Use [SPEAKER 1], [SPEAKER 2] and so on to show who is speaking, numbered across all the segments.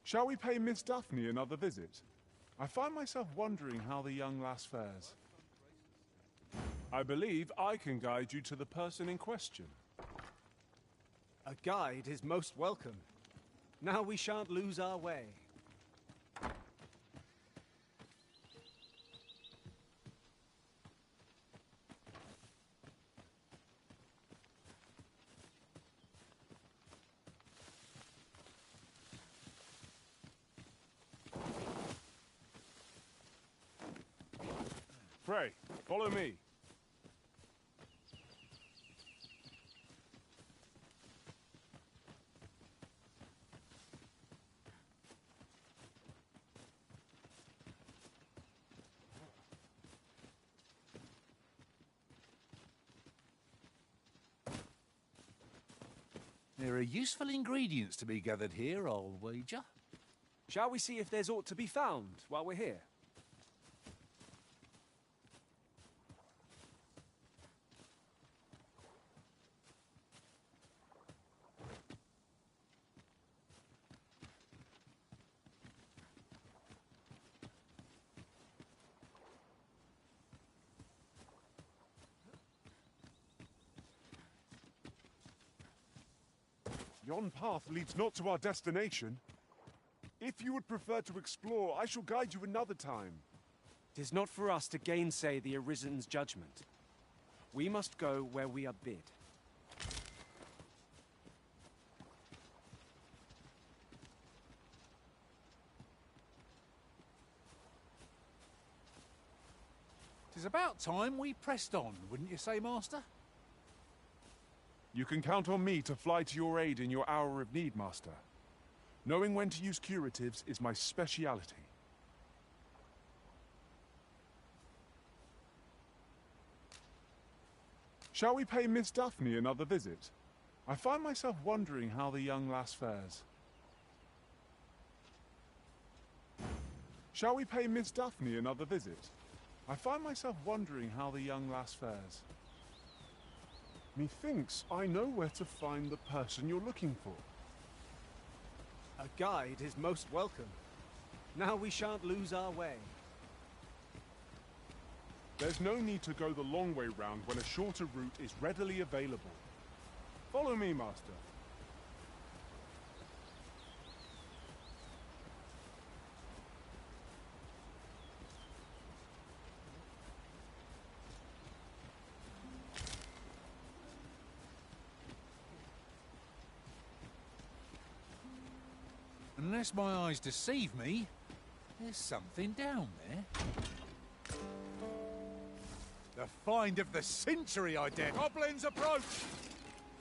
[SPEAKER 1] Shall we pay Miss Daphne another visit? I find myself wondering how the young lass fares. I believe I can guide you to the person in question.
[SPEAKER 2] A guide is most welcome. Now we shan't lose our way.
[SPEAKER 1] Frey, follow me.
[SPEAKER 3] There are useful ingredients to be gathered here, I'll wager.
[SPEAKER 2] Shall we see if there's aught to be found while we're here?
[SPEAKER 1] Yon path leads not to our destination. If you would prefer to explore, I shall guide you another time.
[SPEAKER 2] 'Tis not for us to gainsay the Arisen's judgment. We must go where we are bid.
[SPEAKER 3] Tis about time we pressed on, wouldn't you say, Master?
[SPEAKER 1] You can count on me to fly to your aid in your hour of need, Master. Knowing when to use curatives is my speciality. Shall we pay Miss Daphne another visit? I find myself wondering how the young lass fares. Shall we pay Miss Daphne another visit? I find myself wondering how the young lass fares. Methinks I know where to find the person you're looking for.
[SPEAKER 2] A guide is most welcome. Now we shan't lose our way.
[SPEAKER 1] There's no need to go the long way round when a shorter route is readily available. Follow me, Master.
[SPEAKER 3] Unless my eyes deceive me, there's something down there. The find of the century, I dare. Goblins approach!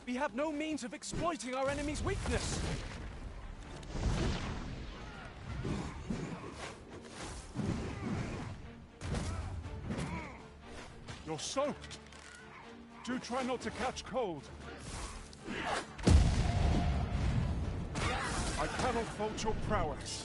[SPEAKER 2] We have no means of exploiting our enemy's weakness.
[SPEAKER 1] You're soaked. Do try not to catch cold. I cannot fault your prowess.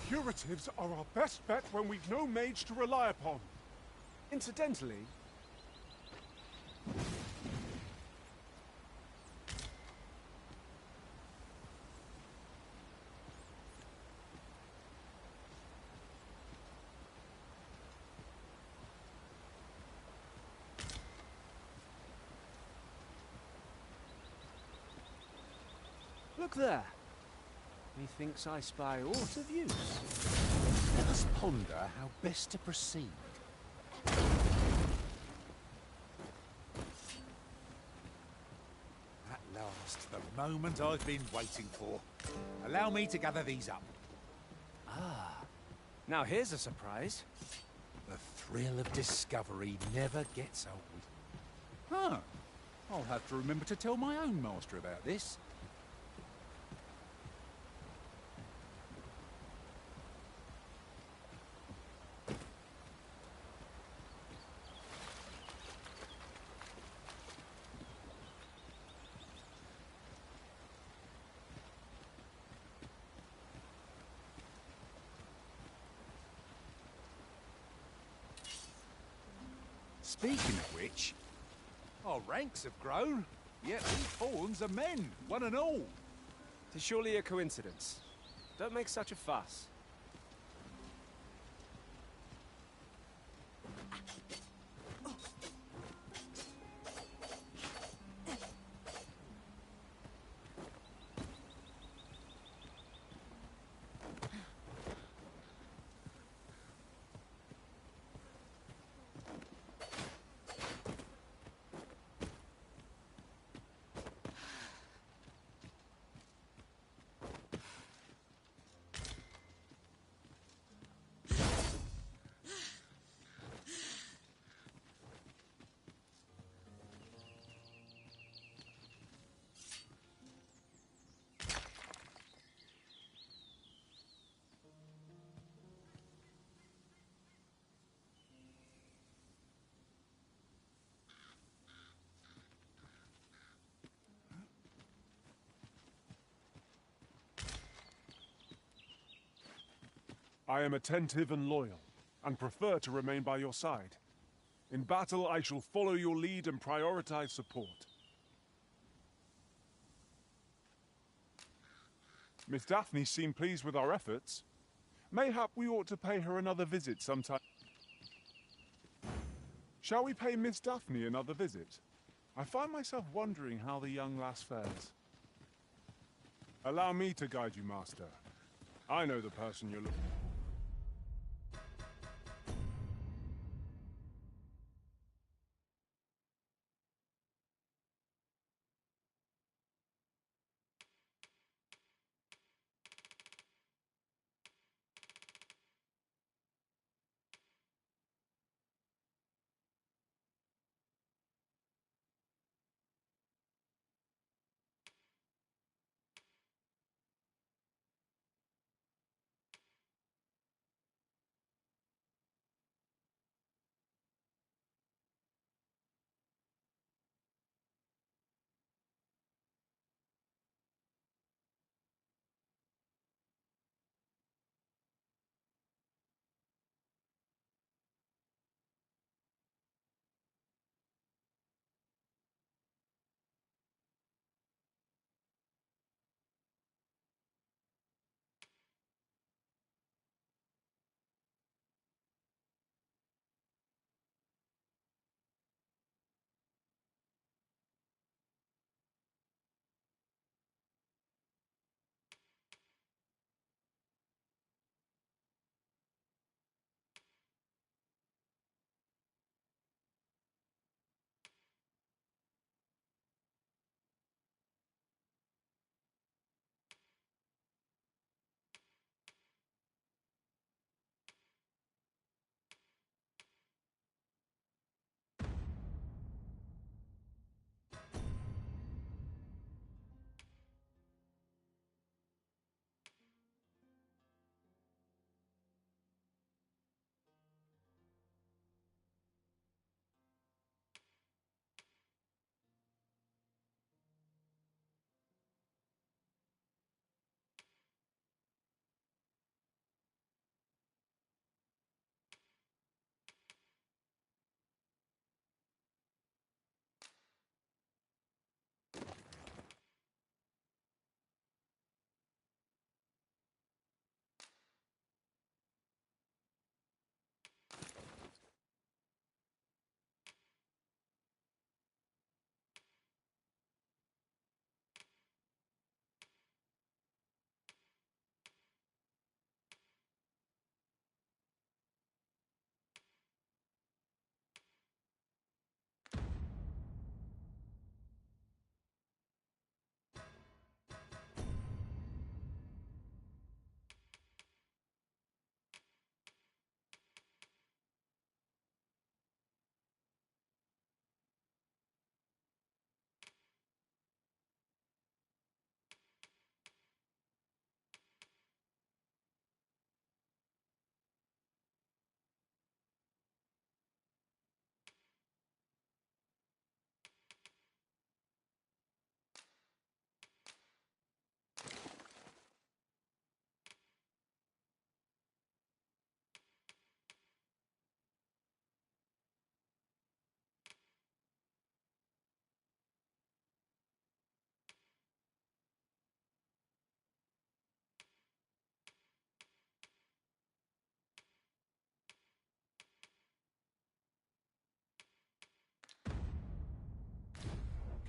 [SPEAKER 1] Curatives are our best bet when we've no mage to rely upon.
[SPEAKER 2] Incidentally, look there. Methinks I spy aught of use.
[SPEAKER 3] Let us ponder how best to proceed. At last, the moment I've been waiting for. Allow me to gather these up.
[SPEAKER 2] Now here's a surprise.
[SPEAKER 3] The thrill of discovery never gets old. Huh. I'll have to remember to tell my own master about this. Speaking of which, our ranks have grown, yet we fawns are men, one and all.
[SPEAKER 2] 'Tis surely a coincidence. Don't make such a fuss.
[SPEAKER 1] I am attentive and loyal, and prefer to remain by your side. In battle, I shall follow your lead and prioritize support. Miss Daphne seemed pleased with our efforts. Mayhap we ought to pay her another visit sometime. Shall we pay Miss Daphne another visit? I find myself wondering how the young lass fares. Allow me to guide you, Master. I know the person you're looking for.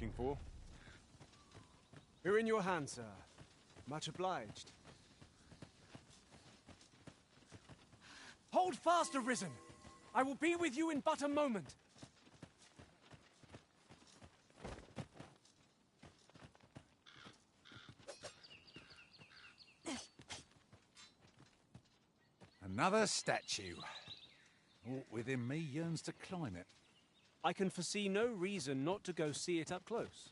[SPEAKER 1] looking for.
[SPEAKER 2] We're in your hands, sir. Much obliged. Hold fast, Arisen! I will be with you in but a moment.
[SPEAKER 3] Another statue. Aught within me yearns to climb it.
[SPEAKER 2] I can foresee no reason not to go see it up close.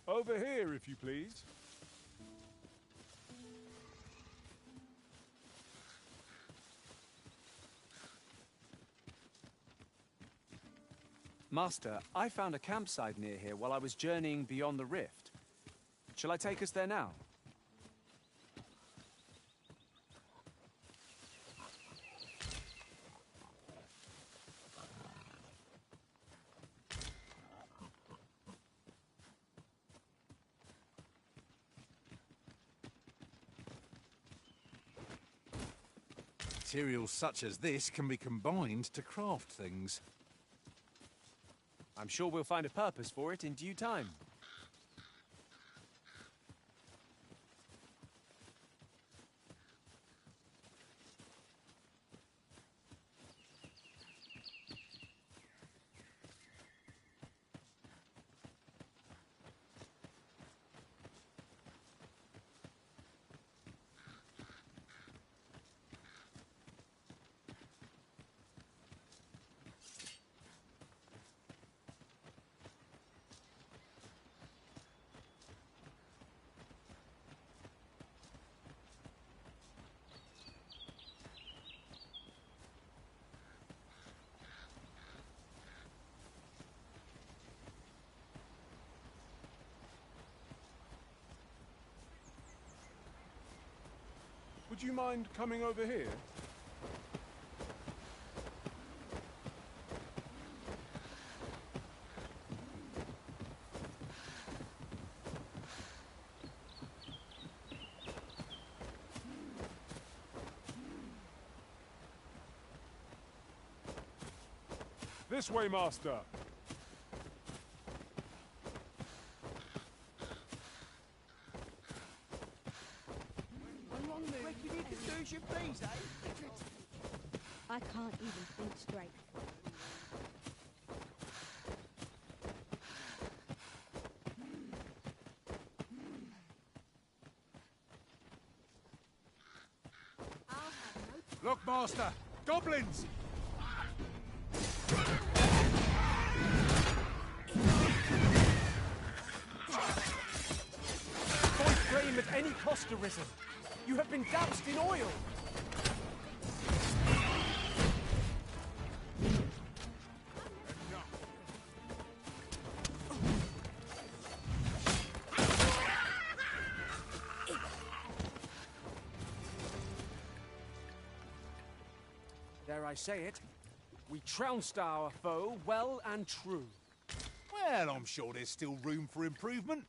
[SPEAKER 1] Over here, if you please.
[SPEAKER 2] Master, I found a campsite near here while I was journeying beyond the rift. Shall I take us there now?
[SPEAKER 3] Materials such as this can be combined to craft things.
[SPEAKER 2] I'm sure we'll find a purpose for it in due time.
[SPEAKER 1] Would you mind coming over here? This way, Master.
[SPEAKER 4] I can't even think straight.
[SPEAKER 3] Look, Master! Goblins!
[SPEAKER 2] Avoid flame at any cost, Arisen. You have been doused in oil. Dare I say it, we trounced our foe well and true.
[SPEAKER 3] Well, I'm sure there's still room for improvement.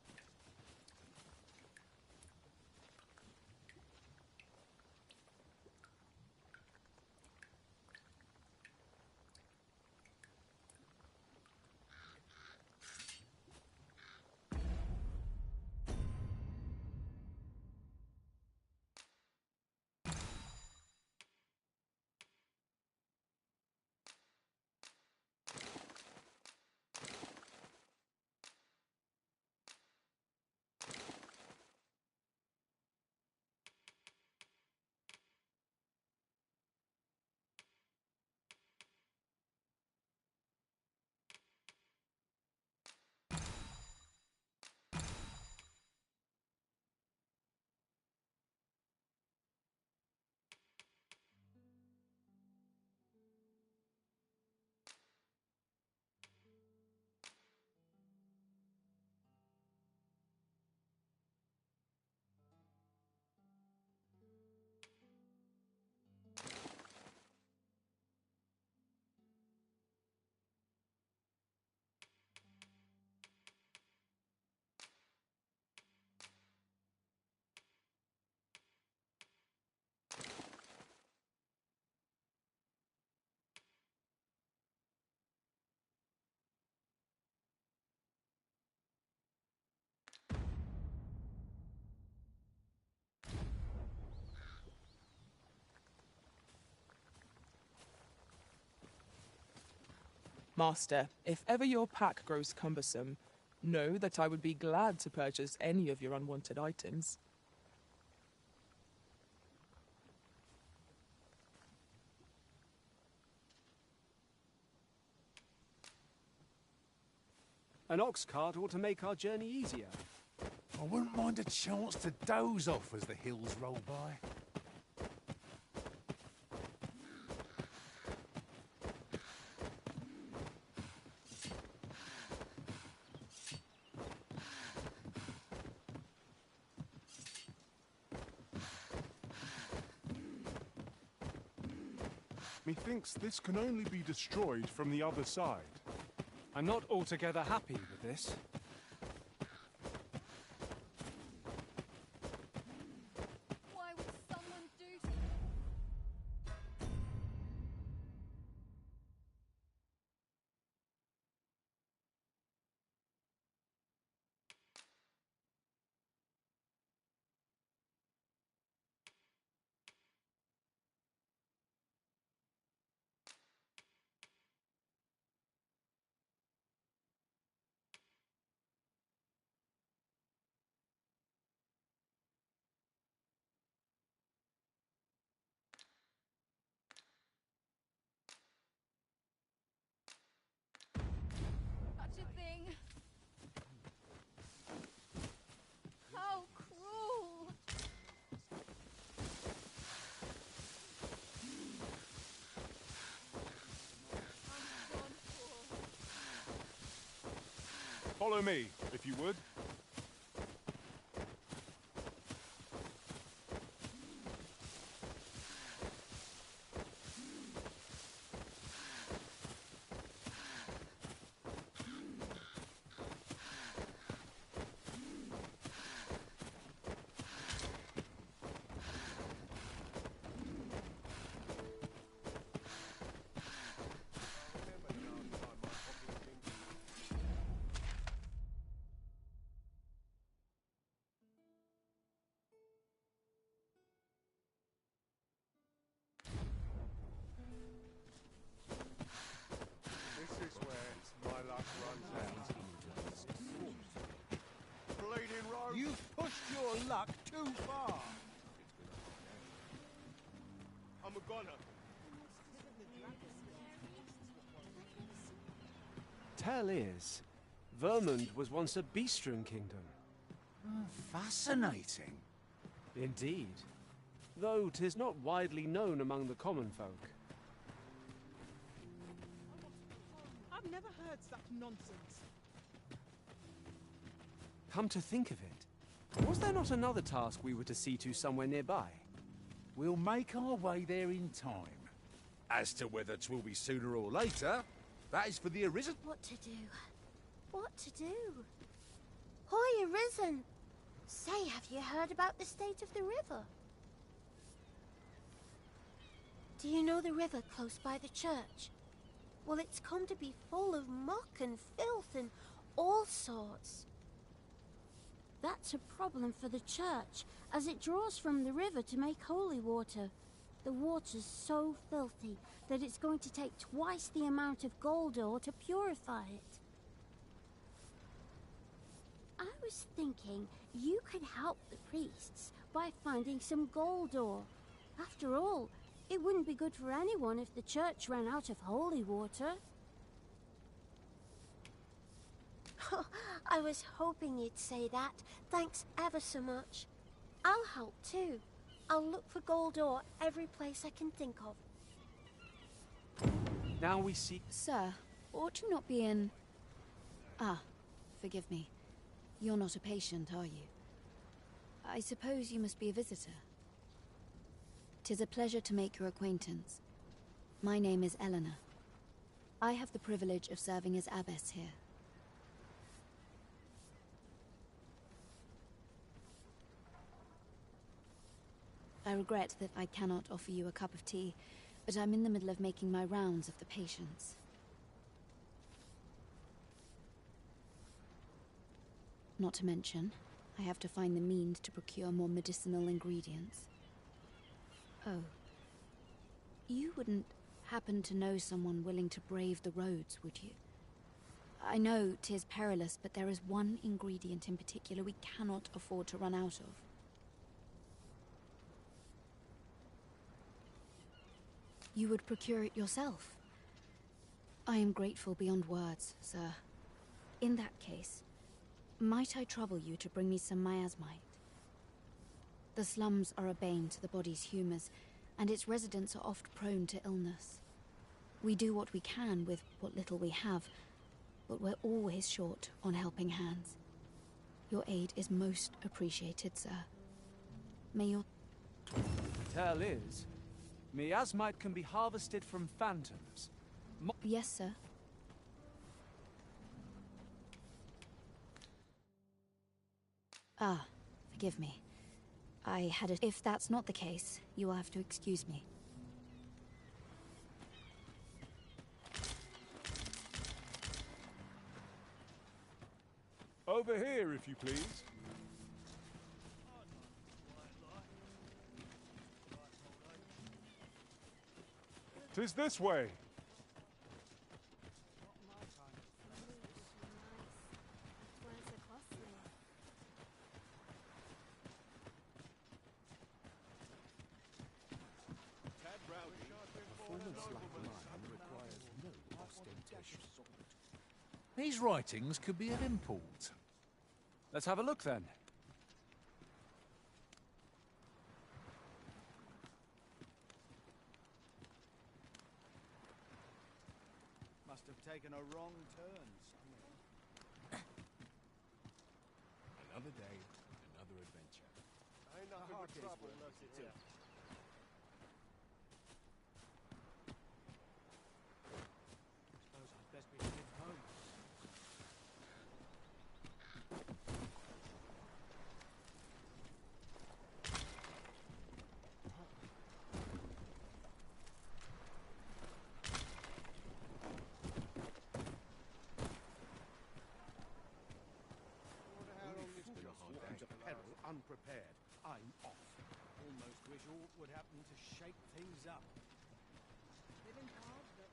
[SPEAKER 5] Master, if ever your pack grows cumbersome, know that I would be glad to purchase any of your unwanted items.
[SPEAKER 2] An ox cart ought to make our journey easier.
[SPEAKER 3] I wouldn't mind a chance to doze off as the hills roll by.
[SPEAKER 1] Methinks this can only be destroyed from the other side.
[SPEAKER 2] I'm not altogether happy with this.
[SPEAKER 6] Why would someone do such a thing? How cruel! I'm done for.
[SPEAKER 1] Follow me, if you would.
[SPEAKER 7] This is where my luck runs out. Bleeding road.
[SPEAKER 3] You've pushed your luck too far.
[SPEAKER 7] I'm a goner.
[SPEAKER 2] Tell is, Vermund was once a beastren kingdom.
[SPEAKER 3] Fascinating.
[SPEAKER 2] Indeed. Though 'tis not widely known among the common folk.
[SPEAKER 5] I've never heard such nonsense.
[SPEAKER 2] Come to think of it, was there not another task we were to see to somewhere nearby?
[SPEAKER 3] We'll make our way there in time. As to whether 'twill be sooner or later, that is for the Arisen.
[SPEAKER 8] What to do? What to do? Hoy, Arisen! Say, have you heard about the state of the river? Do you know the river close by the church? Well, it's come to be full of muck and filth and all sorts. That's a problem for the church, as it draws from the river to make holy water. The water's so filthy that it's going to take twice the amount of gold ore to purify it. I was thinking you could help the priests by finding some gold ore. After all, it wouldn't be good for anyone if the church ran out of holy water. I was hoping you'd say that. Thanks ever so much. I'll help too. I'll look for gold ore every place I can think of.
[SPEAKER 2] Now we seek...
[SPEAKER 6] Sir, ought you not be in... Ah, forgive me. You're not a patient, are you? I suppose you must be a visitor. 'Tis a pleasure to make your acquaintance. My name is Eleanor. I have the privilege of serving as abbess here. I regret that I cannot offer you a cup of tea, but I'm in the middle of making my rounds of the patients. Not to mention, I have to find the means to procure more medicinal ingredients. Oh. You wouldn't happen to know someone willing to brave the roads, would you? I know 'tis perilous, but there is one ingredient in particular we cannot afford to run out of. You would procure it yourself. I am grateful beyond words, sir. In that case, might I trouble you to bring me some miasmite? The slums are a bane to the body's humors, and its residents are oft prone to illness. We do what we can with what little we have, but we're always short on helping hands. Your aid is most appreciated, sir. May your...
[SPEAKER 2] The tale is, miasmite can be harvested from phantoms.
[SPEAKER 6] Yes, sir. Ah, forgive me. I had a... If that's not the case, you will have to excuse me.
[SPEAKER 1] Over here, if you please. 'Tis this way.
[SPEAKER 3] These writings could be of import.
[SPEAKER 2] Let's have a look then.
[SPEAKER 9] Must have taken a wrong turn somewhere.
[SPEAKER 7] Another day, another adventure.
[SPEAKER 9] Ain't nothing but trouble lurking here.
[SPEAKER 2] Suppose I'd best be heading home.
[SPEAKER 9] Peril unprepared. I'm off.
[SPEAKER 2] Almost wish aught would happen to shake things up.
[SPEAKER 4] Living hard, but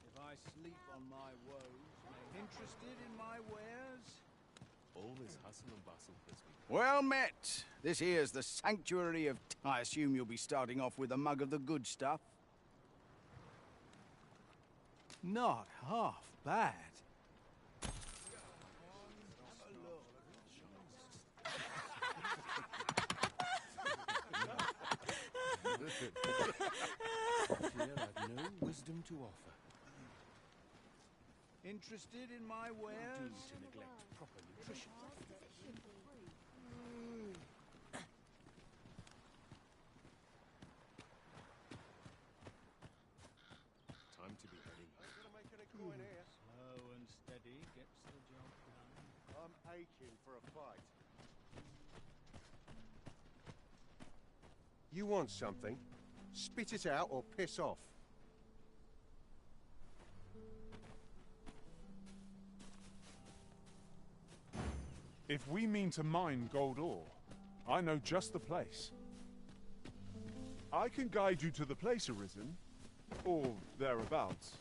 [SPEAKER 9] If I sleep on my woes, interested in my wares?
[SPEAKER 7] All this hustle and bustle has been...
[SPEAKER 10] Well met. This here's the sanctuary of... I assume you'll be starting off with a mug of the good stuff.
[SPEAKER 9] Not half bad.
[SPEAKER 7] Fear I've no wisdom to offer.
[SPEAKER 9] Interested in my
[SPEAKER 7] Do
[SPEAKER 9] wares?
[SPEAKER 7] to neglect proper nutrition. Time to be heading.
[SPEAKER 9] Slow and steady gets the job done.
[SPEAKER 11] I'm aching for a fight. You want something? Spit it out or piss off.
[SPEAKER 1] If we mean to mine gold ore, I know just the place. I can guide you to the place, Arisen, or thereabouts.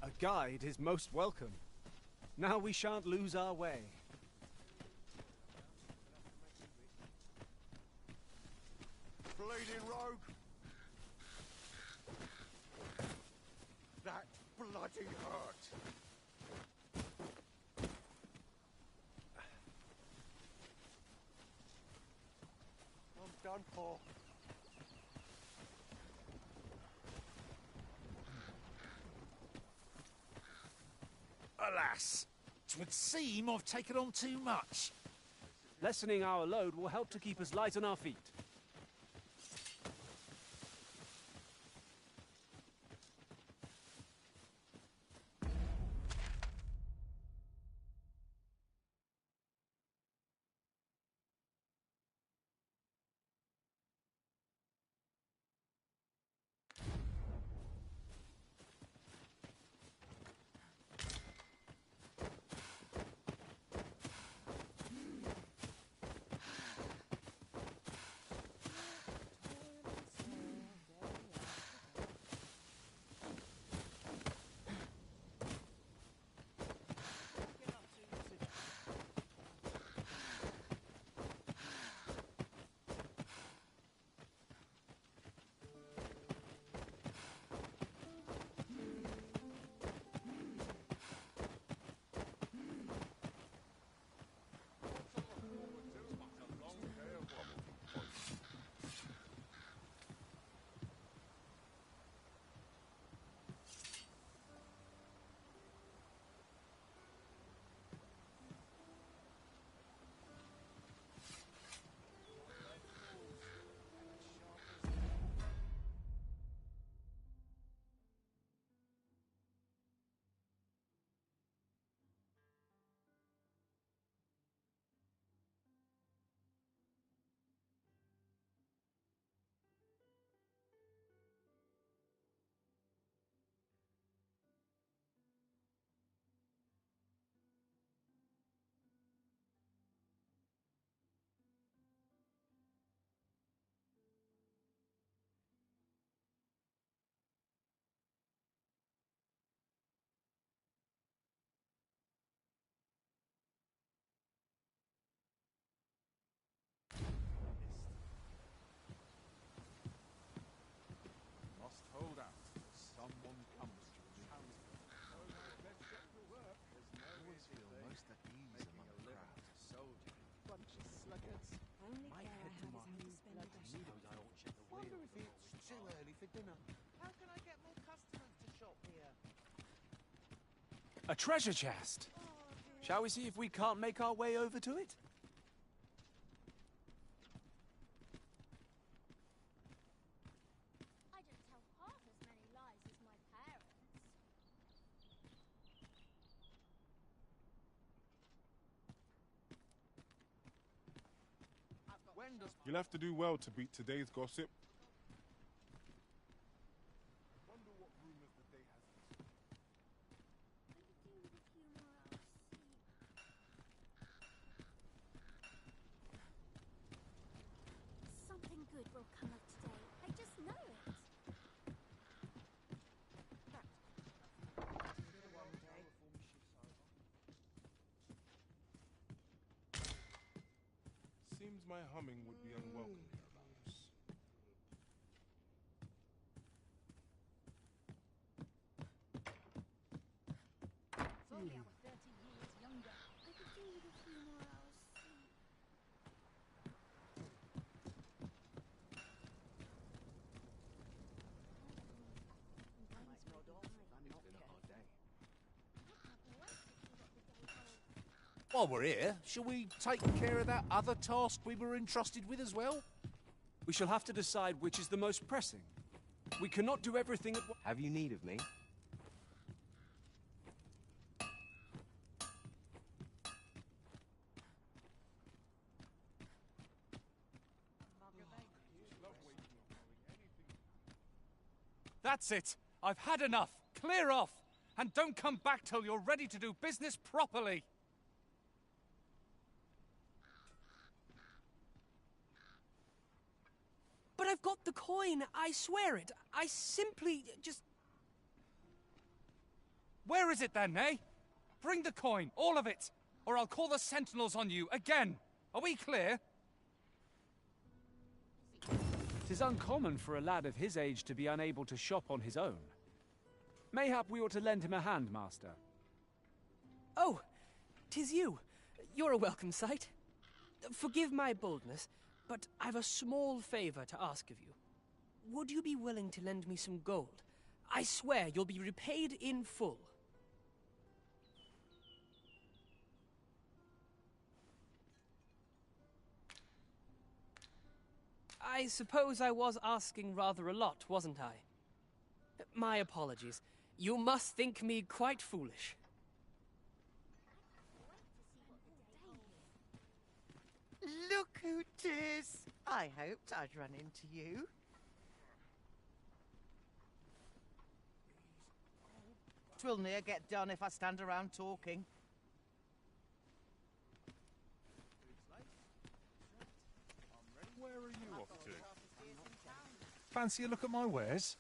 [SPEAKER 2] A guide is most welcome. Now we shan't lose our way.
[SPEAKER 11] bleeding rogue! That bloody hurt! I'm done for.
[SPEAKER 3] Alas, 'twould seem I've taken on too much.
[SPEAKER 2] Lessening our load will help to keep us light on our feet.
[SPEAKER 7] Must hold out. Someone comes to me. Let's get to work. Always feel most at ease among a crowd. Soldier. Bunch of sluggards.
[SPEAKER 4] Only care I have is how to spend a dash.
[SPEAKER 11] Wonder if it's too early for dinner.
[SPEAKER 12] How can I get more customers to shop here?
[SPEAKER 2] A treasure chest! Shall we see if we can't make our way over to it?
[SPEAKER 8] I don't tell half as many lies as my parents.
[SPEAKER 11] When does
[SPEAKER 1] You'll have to do well to beat today's gossip.
[SPEAKER 7] Wonder what rumors the day has.
[SPEAKER 8] I could do with a few more hours sleep. Something good will come of today. I just know it.
[SPEAKER 1] Seems my humming would be unwelcome hereabouts.
[SPEAKER 8] If only I were 30 years younger. I could do with a few more hours sleep.
[SPEAKER 3] While we're here, shall we take care of that other task we were entrusted with as well?
[SPEAKER 2] We shall have to decide which is the most pressing. We cannot do everything at once.
[SPEAKER 13] Have you need of me?
[SPEAKER 3] That's it. I've had enough. Clear off. And don't come back till you're ready to do business properly.
[SPEAKER 14] But I've got the coin, I swear it. I simply just...
[SPEAKER 3] Where is it then, eh? Bring the coin, all of it, or I'll call the sentinels on you again. Are we clear?
[SPEAKER 2] 'Tis uncommon for a lad of his age to be unable to shop on his own. Mayhap we ought to lend him a hand, master.
[SPEAKER 14] Oh, 'tis you. You're a welcome sight. Forgive my boldness, but I've a small favor to ask of you. Would you be willing to lend me some gold? I swear you'll be repaid in full. I suppose I was asking rather a lot, wasn't I? My apologies. You must think me quite foolish.
[SPEAKER 12] Look who 'tis! I hoped I'd run into you. Twill near get done if I stand around talking.
[SPEAKER 11] Where are you off to? Fancy a look at my wares?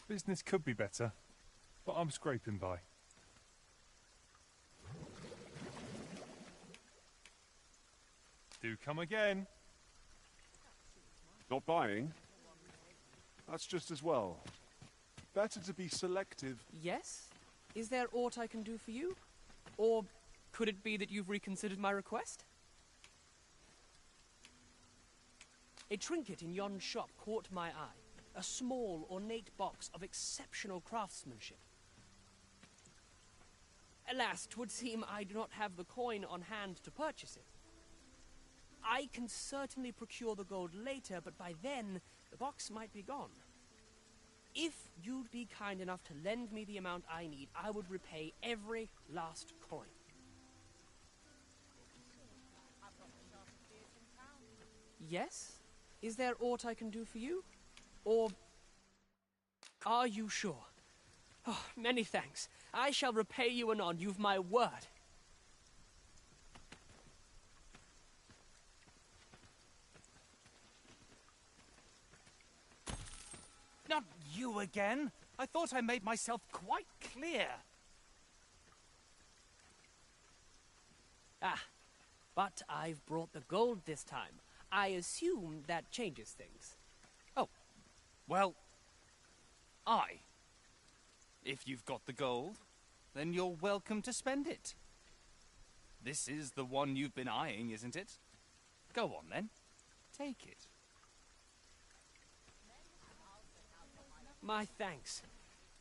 [SPEAKER 11] Business could be better, but I'm scraping by. Do come again.
[SPEAKER 1] Not buying? That's just as well. Better to be selective.
[SPEAKER 14] Yes? Is there aught I can do for you? Or could it be that you've reconsidered my request? A trinket in yon shop caught my eye. A small, ornate box of exceptional craftsmanship. Alas, 'twould seem I do not have the coin on hand to purchase it. I can certainly procure the gold later, but by then, the box might be gone. If you'd be kind enough to lend me the amount I need, I would repay every last coin. Yes? Is there aught I can do for you? Or are you sure? Oh, many thanks. I shall repay you anon, you've my word.
[SPEAKER 13] Not you again. I thought I made myself quite clear.
[SPEAKER 14] Ah, but I've brought the gold this time. I assume that changes things.
[SPEAKER 13] Well, if you've got the gold, then you're welcome to spend it. This is the one you've been eyeing, isn't it? Go on, then. Take it.
[SPEAKER 14] My thanks.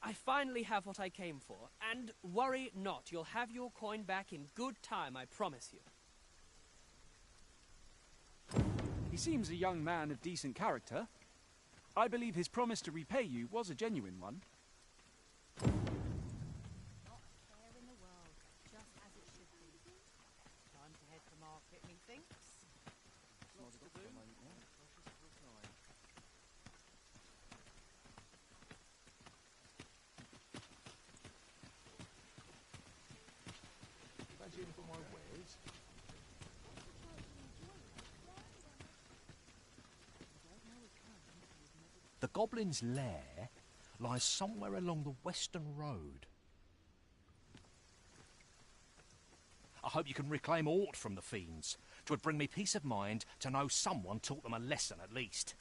[SPEAKER 14] I finally have what I came for, and worry not, you'll have your coin back in good time, I promise you.
[SPEAKER 2] He seems a young man of decent character. I believe his promise to repay you was a genuine one.
[SPEAKER 6] Not a care in the world, just as it should be.
[SPEAKER 12] Time to head to market, methinks. Lots to do.
[SPEAKER 3] in for my wares?
[SPEAKER 15] The Goblin's lair lies somewhere along the Western Road. I hope you can reclaim aught from the fiends. 'Twould bring me peace of mind to know someone taught them a lesson at least.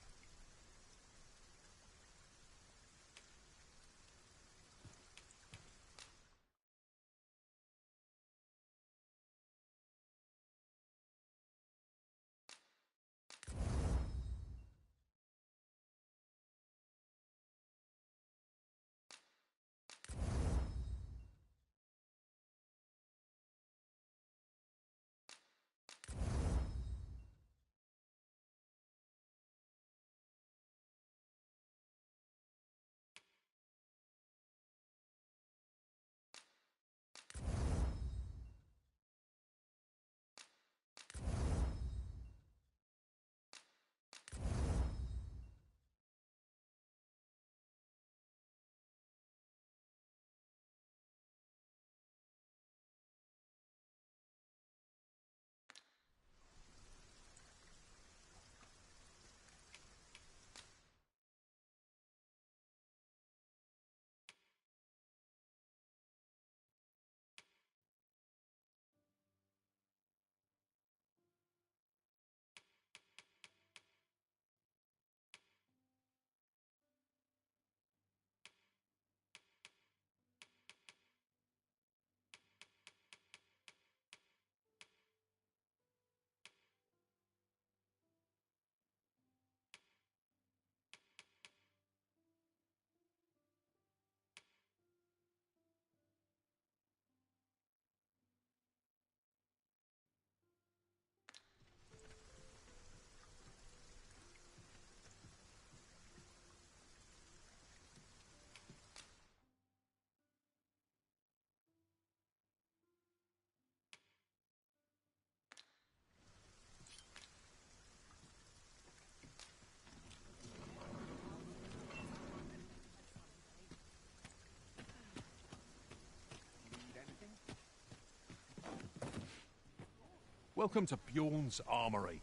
[SPEAKER 11] Welcome to Bjorn's Armoury.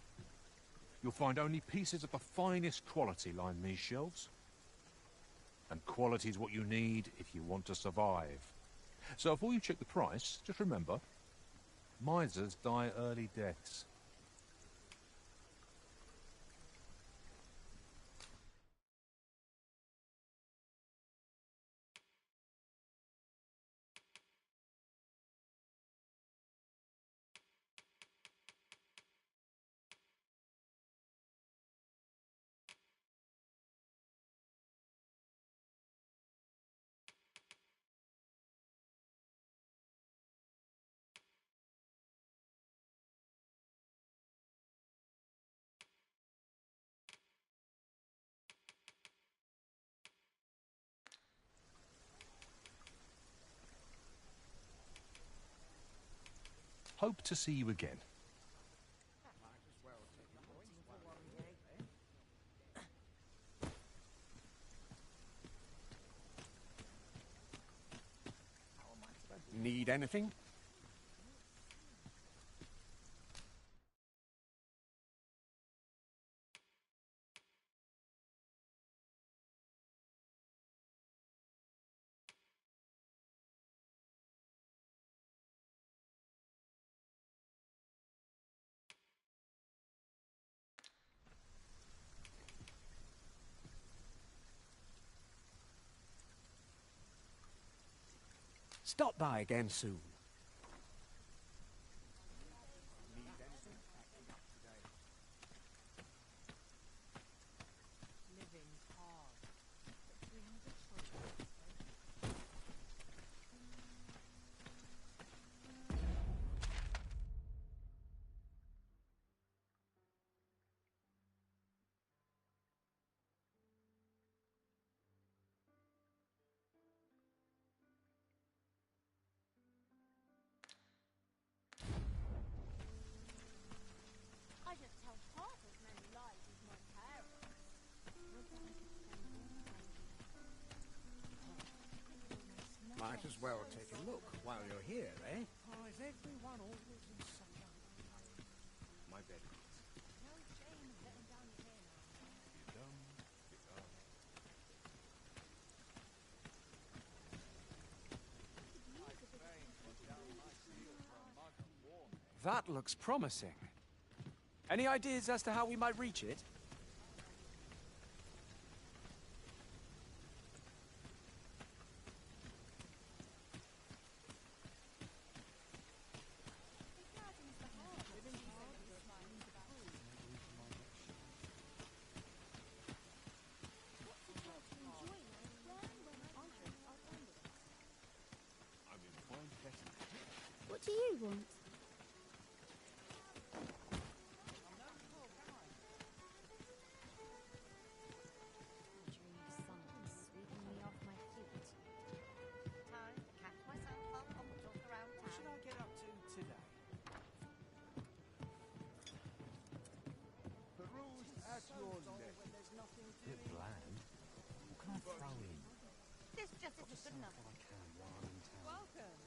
[SPEAKER 11] You'll find only pieces of the finest quality line these shelves. And quality's what you need if you want to survive. So before you check the price, just remember, misers die early deaths. Hope to see you again.
[SPEAKER 16] Need anything? Stop by again soon.
[SPEAKER 8] I just tell half as many lies as my parents.
[SPEAKER 16] Might as well take a look while you're here, eh? Why is everyone always in such a hurry? My bed.
[SPEAKER 4] No shame letting down your hair now.
[SPEAKER 11] You're done. You're done.
[SPEAKER 2] That looks promising. Any ideas as to how we might reach it?
[SPEAKER 11] I'm in fine petting.
[SPEAKER 6] What do you want? Dream sun sweeping me off my feet.
[SPEAKER 12] Time to catch myself up on the talk around
[SPEAKER 9] What should
[SPEAKER 12] town.
[SPEAKER 9] I get up to today?
[SPEAKER 7] Peruse at your leisure.
[SPEAKER 15] Bit bland. What can I throw in?
[SPEAKER 12] This just isn't good enough.
[SPEAKER 15] What I can while I'm in town.
[SPEAKER 4] Welcome.